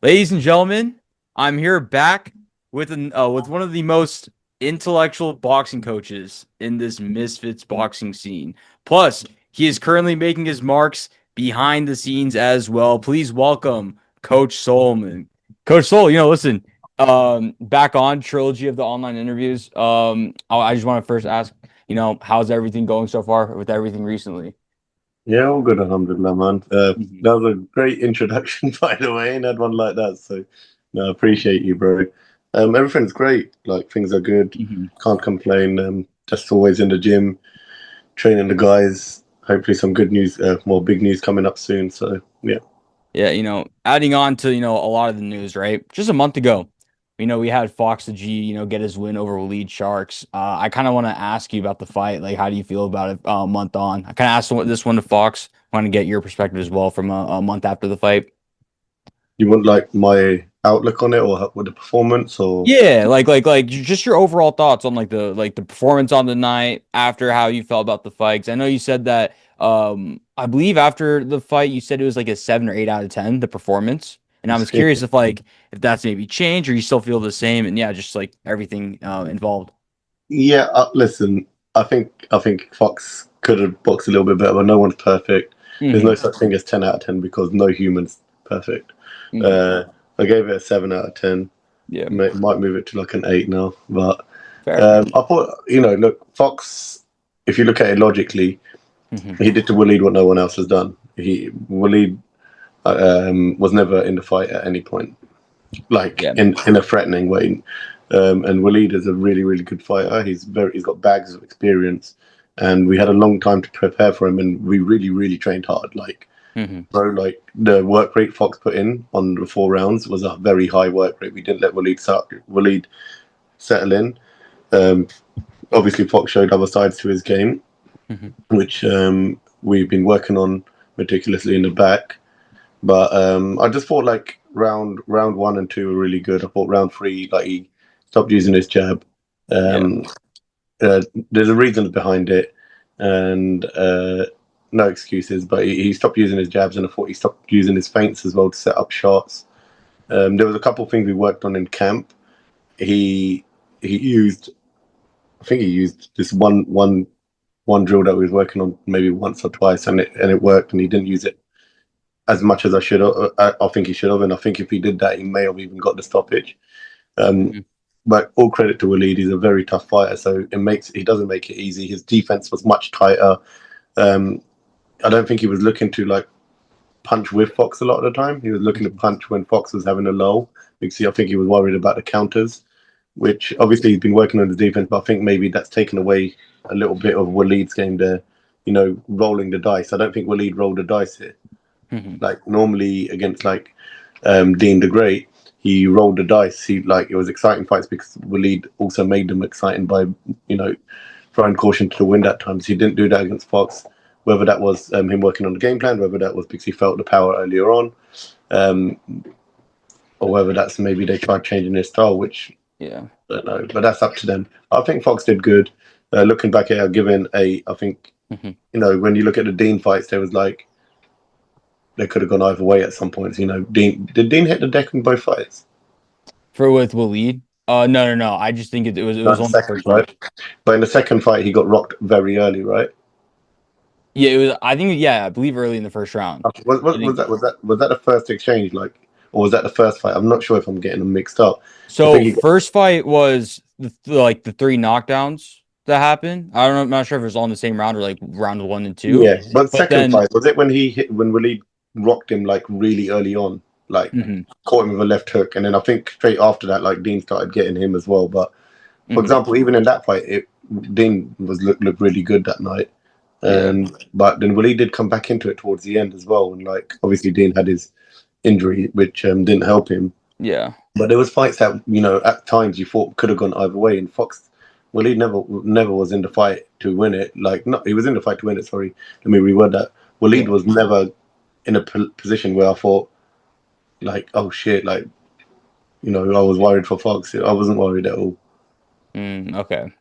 Ladies and gentlemen, I'm here back with one of the most intellectual boxing coaches in this Misfits boxing scene. Plus, he is currently making his marks behind the scenes as well. Please welcome Coach Solomon. Coach Sol, listen, back on trilogy of the online interviews. I just want to first ask, how's everything going so far with everything recently? Yeah, all good, alhamdulillah, man. Mhm. That was a great introduction, by the way. Ain't had one like that, so no, I appreciate you, bro. Everything's great. Like things are good. Mhm. Can't complain. Just always in the gym, training the guys. Hopefully, some good news, more big news coming up soon. So yeah, Yeah, adding on to, a lot of the news, right? Just a month ago, we had Fox the G, get his win over Lead Sharks. I kind of want to ask you about the fight. Like, how do you feel about it a month on? I kind of asked this one to Fox. I want to get your perspective as well from a month after the fight. you want like my outlook on it, or with the performance, or Yeah, like just your overall thoughts on like the performance on the night after how you felt about the fight. 'Cause I know you said that I believe after the fight you said it was like a 7 or 8 out of 10 the performance, and I was curious if that's maybe changed or you still feel the same, and yeah, just like everything involved. yeah. Listen, I think Fox could have boxed a little bit better, but no one's perfect. There's no Hmm. such thing as 10 out of 10 because no human's perfect. Hmm. Uh, I gave it a 7 out of 10. Yeah, Might move it to like an 8 now, but fair. I thought, look, Fox. If you look at it logically, Hmm. he did to Waleed what no one else has done. Waleed was never in the fight at any point, like Yeah. in a threatening way. And Waleed is a really really good fighter. He's got bags of experience, and we had a long time to prepare for him, and we really really trained hard. Like Hmm. bro, like the work rate Fox put in on the 4 rounds was a very high work rate. We didn't let Waleed settle in. Um, Obviously, Fox showed other sides to his game, Hmm. which we've been working on meticulously in the back. But I just thought like round one and two were really good. I thought round three, like he stopped using his jab. Yeah. Um, there's a reason behind it, and no excuses. But he stopped using his jabs, and I thought he stopped using his feints as well to set up shots. There was a couple of things we worked on in camp. He he used, I think he used this one drill that we was working on maybe once or twice, and it worked, and he didn't use it as much as I should have. I think he should have, and I think if he did that, he may have even got the stoppage. Um, Hmm. but all credit to Waleed, he's a very tough fighter, so he doesn't make it easy. His defense was much tighter. Um, I don't think he was looking to like punch with Fox a lot of the time. He was looking to Hmm. punch when Fox was having a lull because I think he was worried about the counters, which obviously he's been working on the defense, but I think maybe that's taken away a little bit of Waleed's game there. Rolling the dice. I don't think Waleed rolled the dice here. Hmm. Like normally against like Dean the Great, he rolled the dice. He like it was exciting fights because Waleed also made them exciting by you know throwing caution to the wind at times. He didn't do that against Fox. Whether that was him working on the game plan, whether that was because he felt the power earlier on, um, or whether that's maybe they tried changing their style, which Yeah. I don't know. But that's up to them. I think Fox did good. Looking back at it, I've given a. I think Hmm. when you look at the Dean fights, there was like they could have gone either way at some points. Dean hit the deck in both fights? For with Waleed? No, no, no. I just think it was Not the only the second, first round. right? But in the second fight, he got rocked very early, right? Yeah, it was. I think. Yeah, I believe early in the first round. Okay. Was, I was think that was that was that the first exchange, like, or was that the first fight? I'm not sure if I'm getting them mixed up. I think so. he got, First fight was like the three knockdowns that happened. I don't know. I'm not sure if it was all in the same round or like round one and two. yeah. But But second then, fight was it when Waleed rocked him like really early on, like hmm. caught him with a left hook, and then I think straight after that, like Dean started getting him as well. But for Hmm. example, even in that fight, Dean looked really good that night. Yeah, And but then Waleed did come back into it towards the end as well, and like obviously Dean had his injury, which didn't help him. yeah, But there was fights that at times you thought could have gone either way. And Fox, well, he never was in the fight to win it. Like, no, he was in the fight to win it. Sorry, let me reword that. Waleed yeah. was never in a position where I thought like, oh shit, like I was worried for Fox. I wasn't worried at all. Okay.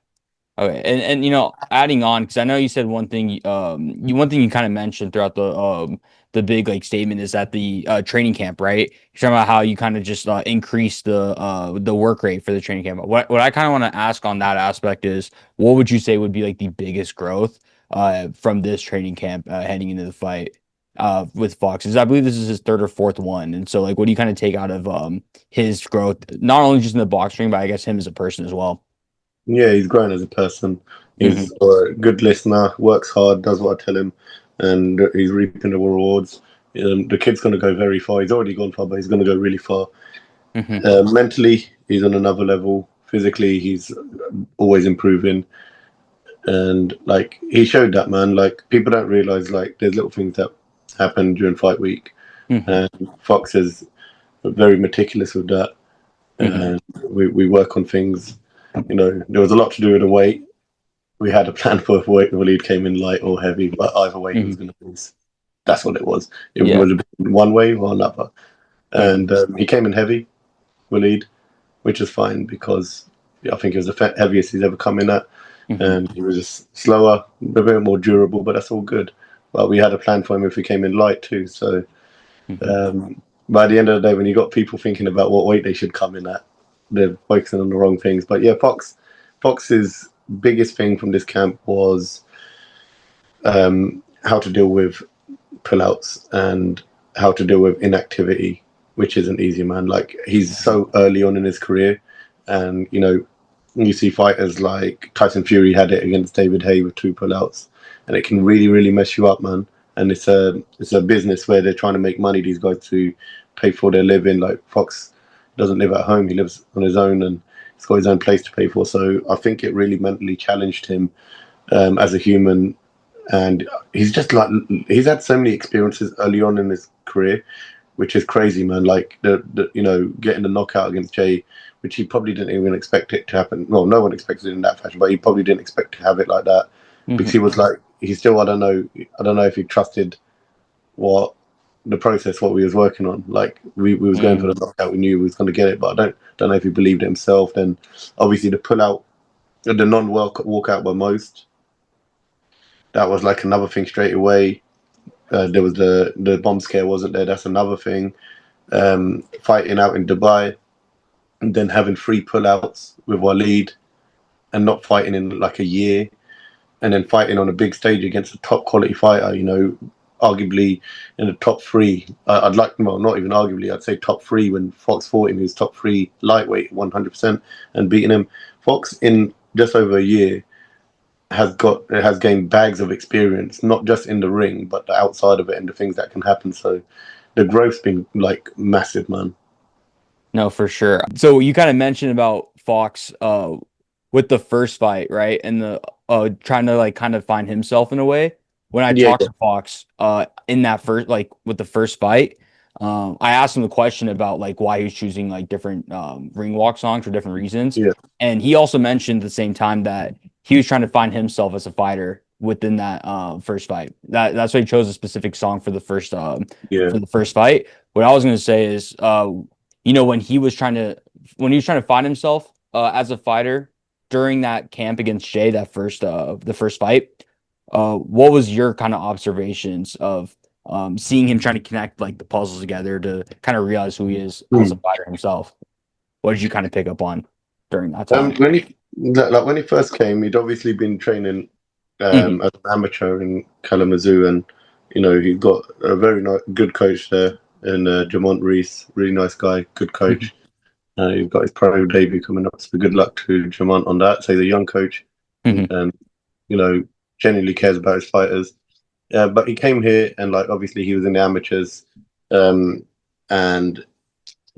Okay, and you know, adding on because I know you said one thing you kind of mentioned throughout the big like statement is that the training camp, right? You're talking about how you kind of just increase the work rate for the training camp. What I kind of want to ask on that aspect is, what would you say would be like the biggest growth from this training camp heading into the fight with Fox? Because I believe this is his third or fourth one, and so like, what do you kind of take out of his growth, not only just in the box ring, but I guess him as a person as well? Yeah, he's grown as a person. Hmm. He's a good listener, works hard, does what I tell him, and he's reaping the rewards. The kid's going to go very far. He's already gone far, but he's going to go really far. Hmm. Mentally, he's on another level. Physically, he's always improving, and like he showed that, man. Like people don't realize like there's little things that happen during fight week, Hmm. and Fox is very meticulous with that. Hmm. And we work on things. There was a lot to do with the weight. We had a plan for if Waleed came in light or heavy, but either way he was Hmm. going to lose. That's what it was. It Yeah. would have been one way or another. Hmm. And he came in heavy, Waleed, which is fine because I think it was the heaviest he's ever come in at. Hmm. And he was just slower, a bit more durable, but that's all good. But we had a plan for him if he came in light too. So Hmm. um, by the end of the day, when you got people thinking about what weight they should come in at, they're focusing on the wrong things. But yeah, Fox's biggest thing from this camp was how to deal with pullouts and how to deal with inactivity, which isn't easy, man. Like he's so early on in his career, and you see fighters like Tyson Fury had it against David Haye with two pullouts, and it can really, really mess you up, man. And it's a business where they're trying to make money. These guys to pay for their living. Like Fox doesn't live at home; he lives on his own, and he's got his own place to pay for. So I think it really mentally challenged him as a human, and he's just like he's had so many experiences early on in his career, which is crazy, man. Like the getting the knockout against Jay, which he probably didn't even expect it to happen. Well, no one expected it in that fashion, but he probably didn't expect to have it like that because Hmm. he was like he still I don't know if he trusted what the process what we was working on. Like we was going for the Hmm. knockout, we knew we was going to get it, but I don't know if he believed it himself. Then obviously the pull out, the non walkout by most. That was like another thing straight away. There was the bomb scare wasn't there. That's another thing. Fighting out in Dubai and then having three pullouts with Waleed and not fighting in like a year, and then fighting on a big stage against a top quality fighter. Arguably in the top three. I'd like, well, not even arguably. I'd say top three when Fox fought him. He was top three lightweight, 100%, and beating him. Fox in just over a year has gained bags of experience, not just in the ring, but the outside of it and the things that can happen. So the growth's been like massive, man. No, for sure. So you kind of mentioned about Fox with the first fight, right? And the trying to like kind of find himself in a way. When I Yeah, talked to Fox in that first like with the first fight, I asked him the question about like why he was choosing like different ring walk songs for different reasons. yeah, And he also mentioned at the same time that he was trying to find himself as a fighter within that first fight. That's why he chose a specific song yeah, for the first fight. What I was gonna say is you know, when he was trying to find himself as a fighter during that camp against Jay, that first the first fight, what was your kind of observations of seeing him trying to connect like the puzzles together to kind of realize who he is as a mm. fighter himself? What did you kind of pick up on during that time? When he first came, he'd obviously been training Hmm. as an amateur in Kalamazoo, and he got a very good coach there in Jamont Reese, really nice guy, good Hmm. coach. He's got his pro debut coming up, so good luck to Jamont on that. So he's a young coach, Hmm. and you know genuinely cares about his fighters. But he came here, and like obviously he was in the amateurs, and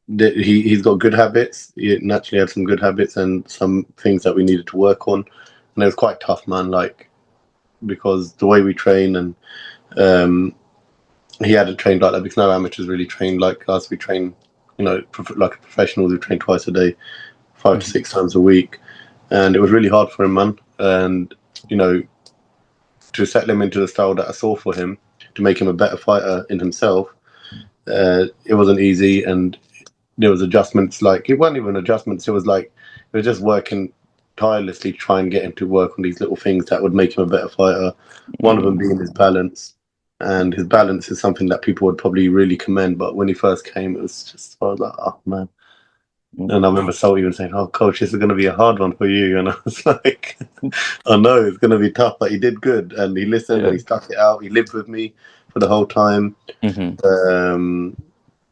he's got good habits. He naturally had some good habits and some things that we needed to work on, and it was quite tough, man. Like because the way we train, and um, he had to train like that because no amateurs really train like us. We train, like professionals. We train twice a day, five to Hmm. six times a week, and it was really hard for him, man. And you know, to settle him into the style that I saw for him, to make him a better fighter in himself, it wasn't easy, and there was adjustments. Like it weren't even adjustments. It was like it was just working. tirelessly try and get him to work on these little things that would make him a better fighter. One of them Mhm. being his balance. And his balance is something that people would probably really commend. But when he first came, it was just, I was like, oh man. And I remember Salt even saying, "Oh, coach, this is going to be a hard one for you." And I was like, "I know it's going to be tough," but he did good, and he listened and Yeah. he stuck it out. He lived with me for the whole time, Hmm. um,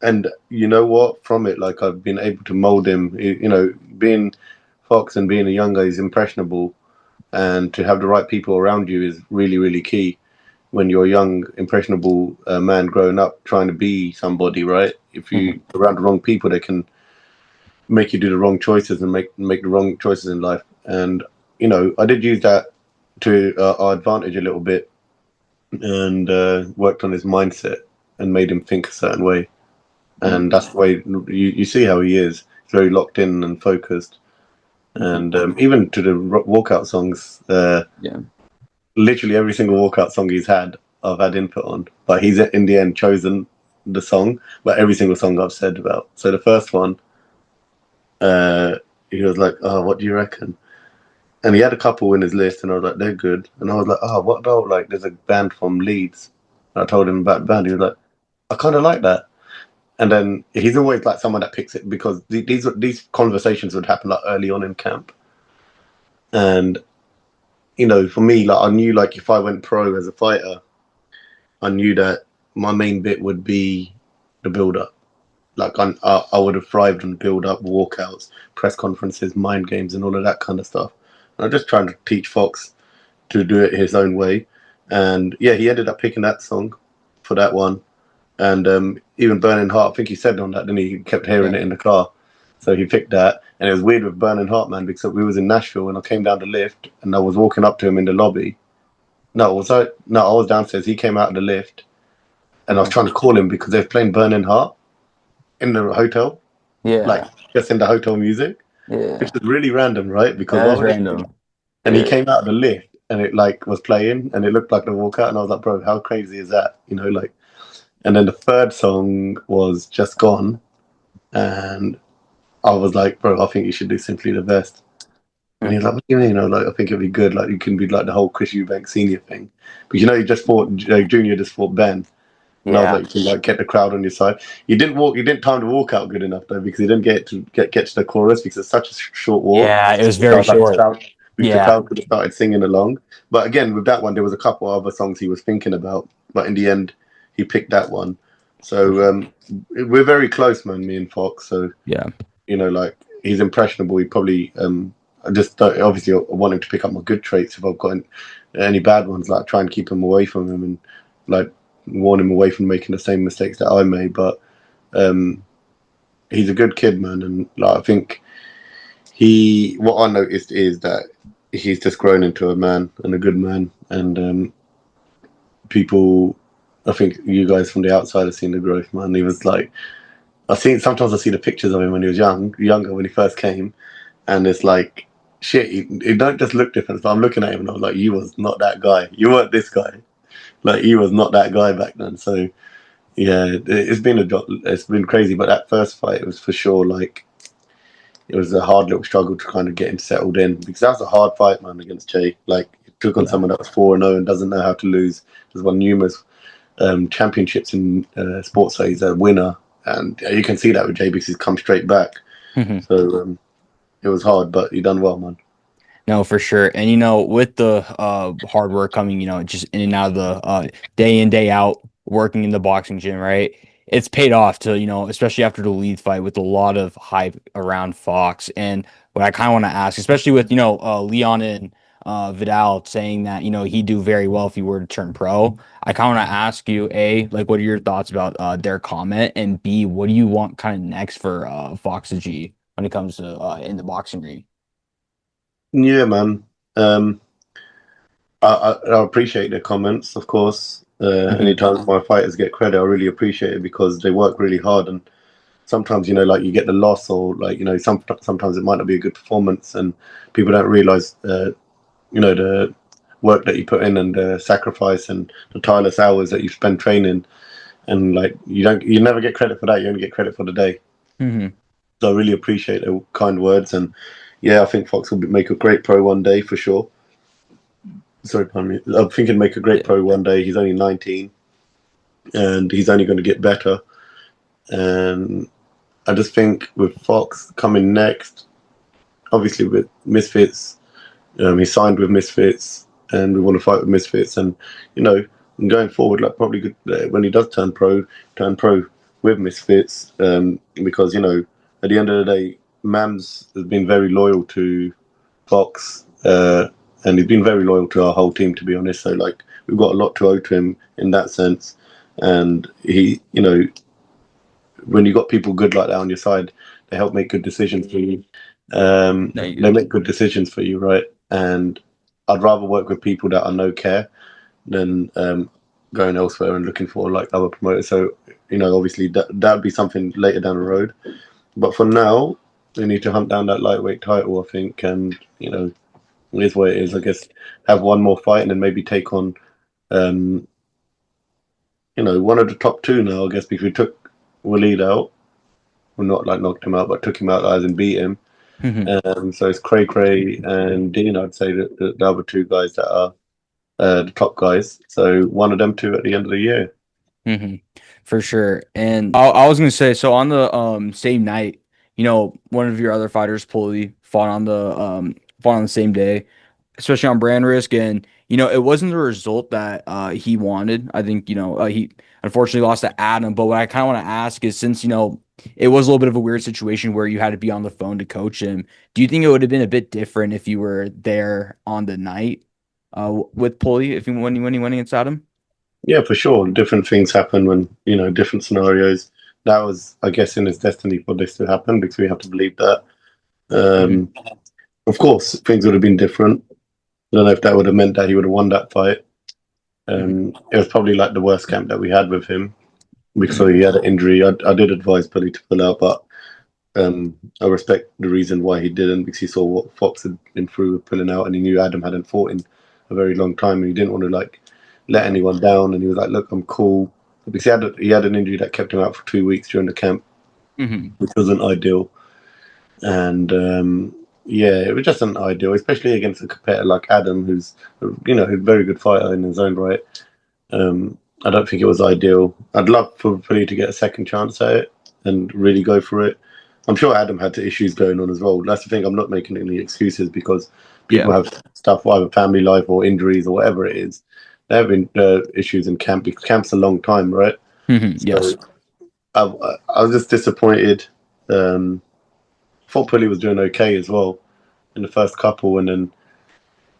and you know what? From it, like I've been able to mold him. You know, being Fox and being a young guy, he's impressionable, and to have the right people around you is really, really key. When you're a young, impressionable man growing up, trying to be somebody, right? If Hmm. you around the wrong people, they can make you do the wrong choices and make the wrong choices in life. And you know, I did use that to our advantage a little bit, and worked on his mindset and made him think a certain way. And that's the way you see how he is. He's very locked in and focused. Hmm. And even to the walkout songs, Yeah. literally every single walkout song he's had, I've had input on. But he's in the end chosen the song, but every single song I've said about. So the first one, uh, he was like, "Oh, what do you reckon?" And he had a couple in his list, and I was like, "They're good." And I was like, "Oh, what about like there's a band from Leeds?" And I told him about the band. He was like, "I kind of like that." And then he's always like someone that picks it because these conversations would happen like early on in camp. And you know, for me, like I knew like if I went pro as a fighter, I knew that my main bit would be the build up. Like I would have thrived on build up, walkouts, press conferences, mind games, and all of that kind of stuff. And I'm just trying to teach Fox to do it his own way. And yeah, he ended up picking that song for that one. And even Burning Heart, I think he said on that, then he kept hearing Yeah. it in the car. So he picked that. And it was weird with Burning Heart, man, because we was in Nashville and I came down the lift and I was walking up to him in the lobby. No, was I? No, I was downstairs. He came out of the lift and I was Uh-huh. trying to call him because they were playing Burning Heart in the hotel, like Yeah. just in the hotel music, which Yeah. is really random, right? Because That why is would they? random. And he Yeah. came out of the lift and it like was playing and it looked like the walkout and I was like, bro, how crazy is that? You know, like. And then the third song was Just Gone, and I was like, bro, I think you should do Simply the Best. And he was like, what do you mean? I was like, I think it'd be good. Like, you can be like the whole Chris Eubank senior thing. But you know, he just fought, Junior just fought Ben. And I was Yeah. like, you can like get the crowd on your side. You didn't time the walkout good enough though, because he didn't get to the chorus because it's such a short walk. Yeah. It was So I very was like, short. the Yeah. crowd could have started singing along. But again, with that one, there was a couple other songs he was thinking about. But in the end, he picked that one. For So sure. we're very close, man, me and Fox. So Yeah. you know, like he's impressionable. He probably I just don't, obviously I want him to pick up my good traits. If I've got any bad ones, like try and keep him away from him and like warn him away from making the same mistakes that I made. But um, he's a good kid, man, and like I think what I noticed is that he's just grown into a man and a good man, and people. I think you guys from the outside have seen the growth, man. He was like, sometimes I see the pictures of him when he was younger when he first came, and it's like shit. He don't just look different. But I'm looking at him and I was like, you was not that guy. You weren't this guy. Like you was not that guy back then. So yeah, it's been it's been crazy. But that first fight, it was for sure like it was a hard little struggle to kind of get him settled in because that was a hard fight, man, against Jay. Like he took on Yeah. someone that was 4-0 and doesn't know how to lose. Has won numerous championships in sports. So he's a winner, and you can see that with Jay because he's come straight back. Mhm. So it was hard, but he done well, man. No, for sure. And with the hard work coming, just in and out of the day in, day out, working in the boxing gym, right? It's paid off to, especially after the lead fight with a lot of hype around Fox. And what I kind of want to ask, especially with, Leon and Vidal saying that, he'd do very well if he were to turn pro. I kind of want to ask you, A, like, what are your thoughts about their comment? And B, what do you want kind of next for Fox the G when it comes to in the boxing ring? Yeah, man. Um, I appreciate the comments, of course. Hmm. Anytime my fighters get credit, I really appreciate it because they work really hard. And sometimes, like you get the loss, or like sometimes it might not be a good performance, and people don't realize, the work that you put in and the sacrifice and the tireless hours that you spend training. And like you never get credit for that. You only get credit for the day. Hmm. So I really appreciate the kind words, and Yeah, I think Fox will make a great pro one day for sure. Sorry, pardon me. I'm thinking make a great Yeah. pro one day. He's only 19, and he's only going to get better. And I just think with Fox coming next, obviously with Misfits, he signed with Misfits, and we want to fight with Misfits. And you know, going forward, like probably good, when he does turn pro with Misfits, because at the end of the day, Mams has been very loyal to Fox, and he's been very loyal to our whole team, to be honest. So like we've got a lot to owe to him in that sense. And he, when you got people good like that on your side, they help make good decisions for you. No, you They good. make good decisions for you, right? And I'd rather work with people that I know care than going elsewhere and looking for like other promoters. So obviously that'd be something later down the road. But for now, we need to hunt down that lightweight title, I think, and it is what it is. I guess have one more fight and then maybe take on um, one of the top two now. I guess because we took Waleed out, well, not like knocked him out, but took him out as in beat him. Mhm. So it's Cray Cray and Dean. I'd say that the other two guys that are the top guys. So one of them two at the end of the year. Hmm. For sure. And I was gonna say, so on the same night, one of your other fighters, Pulley, fought on the same day, especially on brand risk, and it wasn't the result that he wanted. I think he unfortunately lost to Adam. But what I kind of want to ask is, since it was a little bit of a weird situation where you had to be on the phone to coach him, do you think it would have been a bit different if you were there on the night with Pulley if you when he went against Adam? Yeah, for sure. Different things happen when different scenarios. That was, I guess, in his destiny for this to happen because we have to believe that. Hmm. Um, of course, things would have been different. I don't know if that would have meant that he would have won that fight. Hmm. It was probably like the worst camp that we had with him because Hmm. he had an injury. I did advise Billy to pull out, but I respect the reason why he didn't because he saw what Fox had been through with pulling out, and he knew Adam hadn't fought in a very long time, and he didn't want to like let Yeah. anyone down. And he was like, "Look, I'm cool," because he had an injury that kept him out for 2 weeks during the camp, Hmm. which wasn't ideal. And yeah, it was just an ideal, especially against a competitor like Adam, who's a very good fighter in his own right. I don't think it was ideal. I'd love for Philly to get a second chance at it and really go for it. I'm sure Adam had issues going on as well. That's the thing. I'm not making any excuses because people Yeah. have stuff, either family life or injuries or whatever it is. There have been issues in camp because camp's a long time, right? Hmm. So Yes. I was just disappointed. Um, thought Philly was doing okay as well in the first couple, and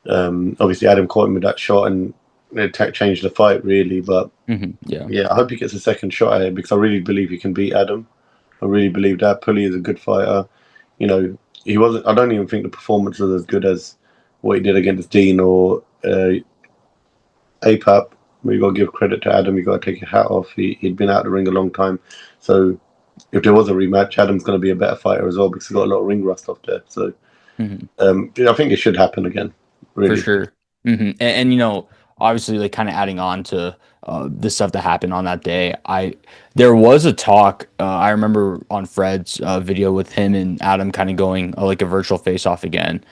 then obviously Adam caught him with that shot and it changed the fight really. But Yeah. yeah, I hope he gets a second shot at it because I really believe he can beat Adam. I really believe that Pulley is a good fighter. He wasn't. I don't even think the performance was as good as what he did against Dean or APAP. You got to give credit to Adam. You got to take your hat off. He'd been out the ring a long time. So if there was a rematch, Adam's going to be a better fighter as well because he's got a lot of ring rust off there. So Hmm. yeah, I think it should happen again. For Really, sure. And obviously, like kind of adding on to the stuff that happened on that day, there was a talk. I remember on Fred's video with him and Adam kind of going like a virtual face off again.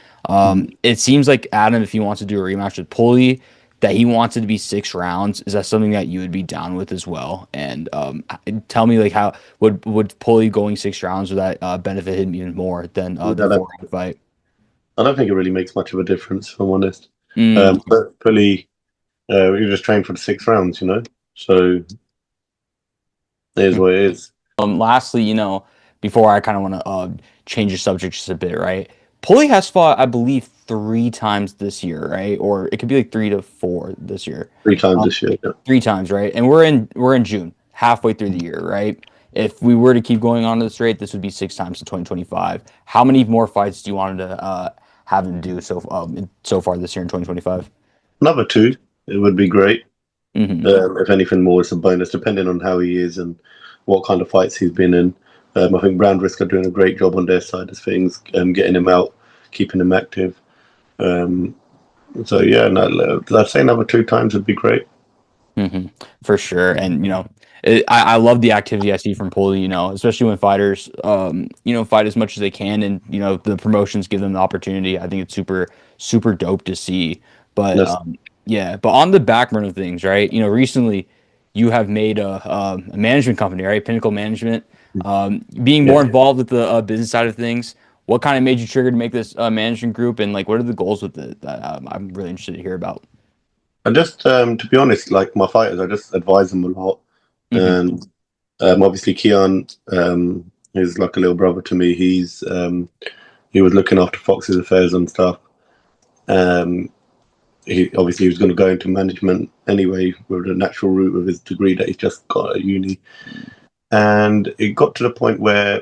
It seems like Adam, if he wants to do a rematch with Pulley, that he wants it to be 6 rounds. Is that something that you would be down with as well? And tell me, like, how would Pulley going 6 rounds, would that benefit him even more than I the don't, 4 round fight? I don't think it really makes much of a difference, if I'm honest. Mm. But Pulley, he just trained for the 6 rounds, So it is what it is. Lastly, before I kind of want to change the subject just a bit, right? Pulley has fought, I believe, 3 times this year, right? Or it could be like 3 to 4 this year. 3 times Um, this year. Yeah. 3 times, right? And we're in June, halfway through the year, right? If we were to keep going on this rate, this would be 6 times in 2025. How many more fights do you want to have him do so far this year in 2025? Another two, it would be great. Hmm. If anything more, it's a bonus, depending on how he is and what kind of fights he's been in. I think Brand Risk are doing a great job on their side of things, getting him out, keeping him active. Um, so yeah, no, I'd say another 2 times would be great. hmm For sure. And, I love the activity I see from Pulley, especially when fighters, fight as much as they can and, the promotions give them the opportunity. I think it's super, super dope to see. But, That's yeah, but on the back burner of things, right? Recently you have made a management company, right? Pinnacle Management. Being yeah. more involved with the business side of things, what kind of made you trigger to make this management group and like what are the goals with it that I'm really interested to hear about? I just, to be honest, like my fighters, I just advise them a lot, hmm and obviously Keon is like a little brother to me. He was looking after Fox's affairs and stuff. Um, he was going to go into management anyway with a natural route with his degree that he's just got at uni, and it got to the point where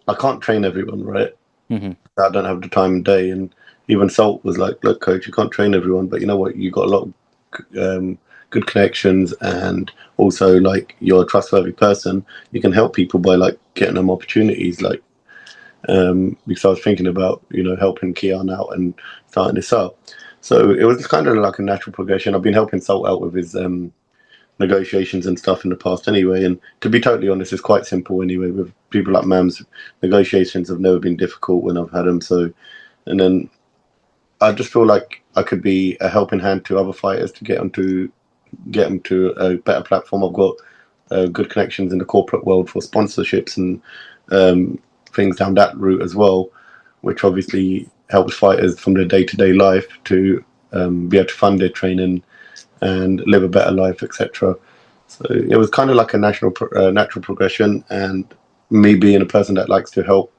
I can't train everyone, right? hmm I don't have the time of day, and even Salt was like, "Look, coach, you can't train everyone, but you know what? You got a lot of good connections, and also like you're a trustworthy person. You can help people by like getting them opportunities, like." Because I was thinking about helping Keon out and starting this up. So it was kind of like a natural progression. I've been helping Salt out with his negotiations and stuff in the past anyway. And to be totally honest, it's quite simple anyway. With people like Mams, negotiations have never been difficult when I've had them. So, and then I just feel like I could be a helping hand to other fighters to get them to a better platform. I've got good connections in the corporate world for sponsorships and um, things down that route as well, which obviously helps fighters from their day to day life to be able to fund their training and live a better life, etc. So it was kind of like a natural progression, and me being a person that likes to help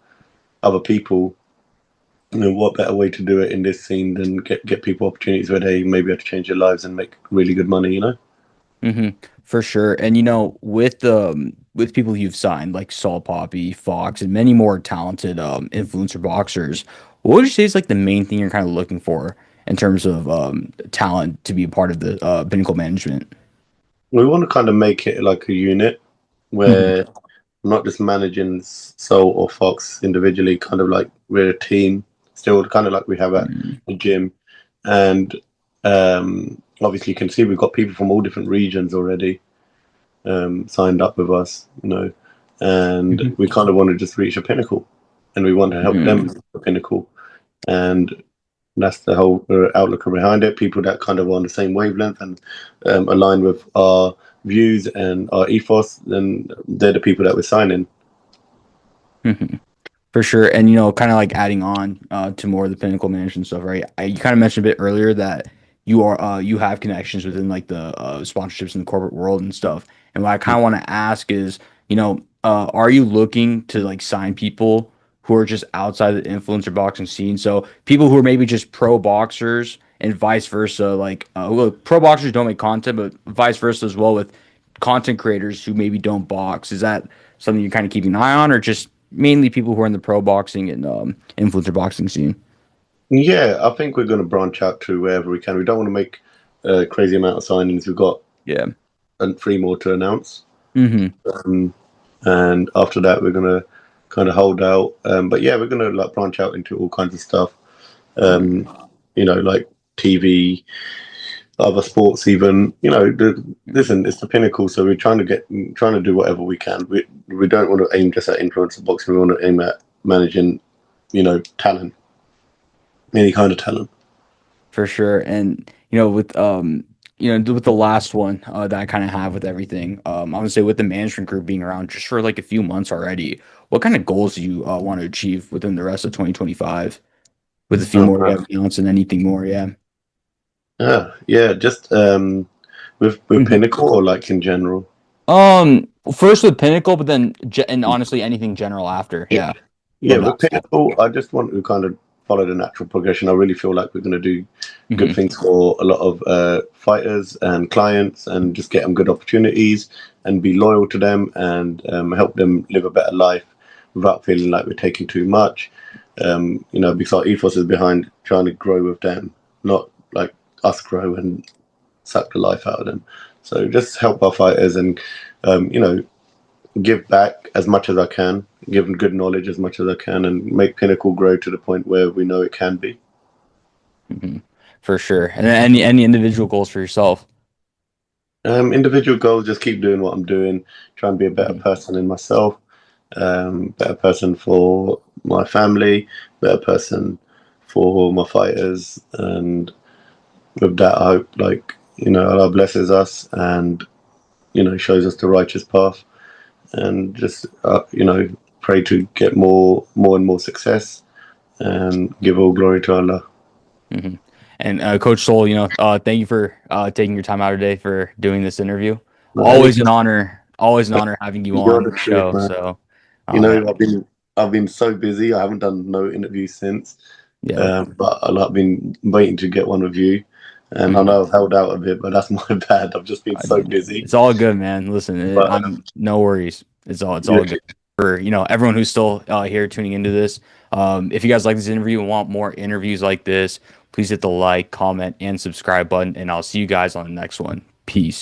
other people. What better way to do it in this scene than get people opportunities where they maybe have to change their lives and make really good money? hmm For sure. And with people you've signed like Saul Poppy, Fox, and many more talented influencer boxers, what would you say is like the main thing you're kind of looking for in terms of talent to be a part of the Pinnacle management? We want to kind of make it like a unit hmm where I'm not just managing Soul or Fox individually, kind of like we're a team, still kind of like we have at the gym. And obviously, you can see we've got people from all different regions already signed up with us, and hmm we kind of want to just reach a pinnacle and we want to help them reach a pinnacle. And that's the whole outlook behind it. People that kind of are on the same wavelength and align with our views and our ethos, then they're the people that we're signing. hmm For sure. And kind of like adding on to more of the Pinnacle management stuff, right? You kind of mentioned a bit earlier that you have connections within like the sponsorships in the corporate world and stuff. And what I kind of want to ask is, are you looking to like sign people who are just outside the influencer boxing scene? So people who are maybe just pro boxers and vice versa, like well, pro boxers don't make content, but vice versa as well with content creators who maybe don't box. Is that something you're kind of keeping an eye on, or just mainly people who are in the pro boxing and influencer boxing scene? Yeah, I think we're going to branch out to wherever we can. We don't want to make a crazy amount of signings. We've got Yeah. three more to announce. hmm Um, and after that, we're going to kind of hold out. But yeah, we're going to like branch out into all kinds of stuff. Um, like TV, other sports, even. Listen, it's the pinnacle, so we're trying to do whatever we can. We don't want to aim just at influencer boxing. We want to aim at managing, talent, any kind of talent. For sure. And with the last one that I kind of have with everything, I would say with the management group being around just for like a few months already, what kind of goals do you want to achieve within the rest of 2025? With a few Oh, more wow. accounts and anything more, yeah. Yeah, just with Mhm. Pinnacle or like in general. First with Pinnacle, but then and honestly anything general after. Yeah, Yeah, yeah, love to with ask that. Pinnacle, I just want to kind of follow the natural progression. I really feel like we're going to do good hmm things for a lot of fighters and clients, and just get them good opportunities and be loyal to them and help them live a better life without feeling like we're taking too much. Because our ethos is behind trying to grow with them, not like us grow and suck the life out of them. So just help our fighters and give back as much as I can, give them good knowledge as much as I can, and make Pinnacle grow to the point where we know it can be. hmm For sure. And then any individual goals for yourself? Individual goals, just keep doing what I'm doing, try and be a better Mhm. person in myself, better person for my family, better person for my fighters, and with that, I hope Allah blesses us and shows us the righteous path, and just pray to get more and more success, and give all glory to Allah. Mhm. And Coach Soul, thank you for taking your time out today for doing this interview. Always an Anytime, honor. Always an honor having you you're on the the truth, show. man. So, You oh man, know, I've been so busy. I haven't done no interviews since. yeah. But I've been waiting to get one with you, and I Mhm. know I've held out a bit, but that's my bad. I've just been I so mean, busy. it's all good, man. Listen, But I'm no worries. It's yeah, all good for everyone who's still here tuning into this. If you guys like this interview and want more interviews like this, please hit the like, comment, and subscribe button, and I'll see you guys on the next one. Peace.